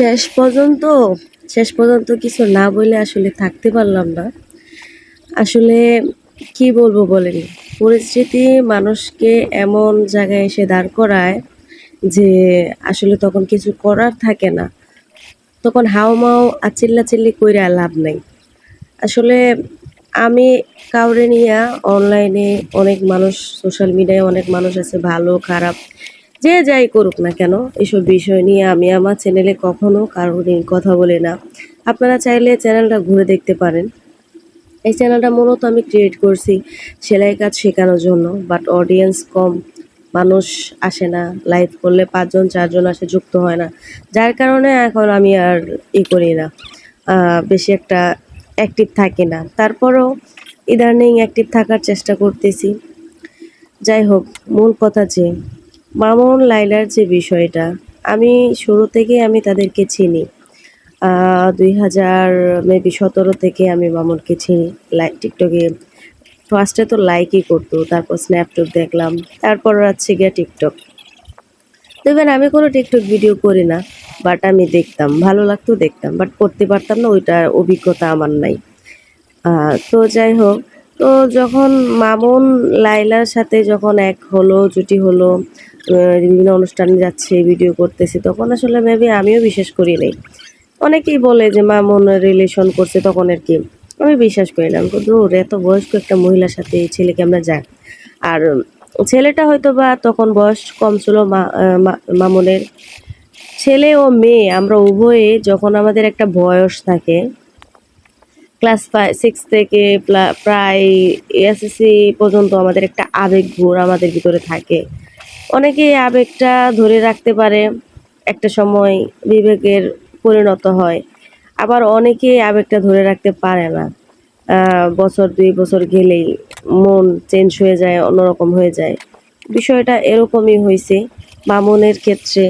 শেষ পর্যন্ত শেষ পর্যন্ত কিছু না বলে আসলে থাকতে পারলাম না। আসলে কি বলবো বলেন? পরিস্থিতি মানুষকে এমন জায়গায় এসে দাঁড় করায় যে আসলে তখন কিছু করার থাকে না। তখন হাউমাউ আর চিল্লাচিল্লি কইরা লাভ নাই। আসলে আমি কাউরে নিয়া অনলাইনে অনেক মানুষ, সোশ্যাল মিডিয়ায় অনেক মানুষ আছে ভালো খারাপ যে যাই করুক না কেন, এসব বিষয় নিয়ে আমি আমার চ্যানেলে কখনো কারো নিয়ে কথা বলি না। আপনারা চাইলে চ্যানেলটা ঘুরে দেখতে পারেন। এই চ্যানেলটা মূলত আমি ক্রিয়েট করছি সেলাই কাজ শেখানোর জন্য। বাট অডিয়েন্স কম, মানুষ আসে না। লাইভ করলে ৫ জন ৪ জন আসে, যুক্ত হয় না। যার কারণে এখন আমি আর করি না। বেশি একটা অ্যাক্টিভ থাকি না। তারপরেও ইদানিং অ্যাক্টিভ থাকার চেষ্টা করতেছি। যাই হোক, মূল কথা যে মামুন, লায়লার যে বিষয়টা, আমি শুরু থেকেই আমি তাদেরকে চিনি। ২০০০ মেবি ১৭ থেকে আমি মামুনকে চিনি। টিকটকে ফার্স্টে তো লাইকই করতো। তারপর স্ন্যাপটুক দেখলাম। তারপর হচ্ছে গিয়ে টিকটক। দেখবেন আমি কোনো টিকটক ভিডিও করি না। বাট আমি দেখতাম। ভালো লাগতো, দেখতাম। বাট করতে পারতাম না, ওইটার অভিজ্ঞতা আমার নাই। তো যাই হোক, তো যখন মামুন লায়লার সাথে যখন এক হলো, জুটি হলো, বিভিন্ন অনুষ্ঠানে যাচ্ছে, ভিডিও করতেছে, তখন আসলে মেবি আমিও বিশ্বাস করি নাই। অনেকেই বলে যে মামুন রিলেশন করছে তখন আর কি। আমি বিশ্বাস করি না। আমি কই ধুর, এত বয়স্ক একটা মহিলার সাথে এই ছেলে কেমনে যায়? আর ছেলেটা হয়তোবা তখন বয়স কম ছিল মামুনের। ছেলে ও মেয়ে আমরা উভয়ে যখন আমাদের একটা বয়স থাকে, ক্লাস 6 থেকে প্রায় এসএসসি পর্যন্ত আমাদের একটা আবেগঘোর আমাদের ভিতরে থাকে। অনেকে এই আবেগটা ধরে রাখতে পারে, একটা সময় বিবেকের পরিণত হয়। আবার অনেকে এই আবেগটা ধরে রাখতে পারে না। বছর ২ বছর গেলেই মন চেঞ্জ হয়ে যায়, অন্যরকম হয়ে যায়। বিষয়টা এরকমই হইছে মামুনের ক্ষেত্রে।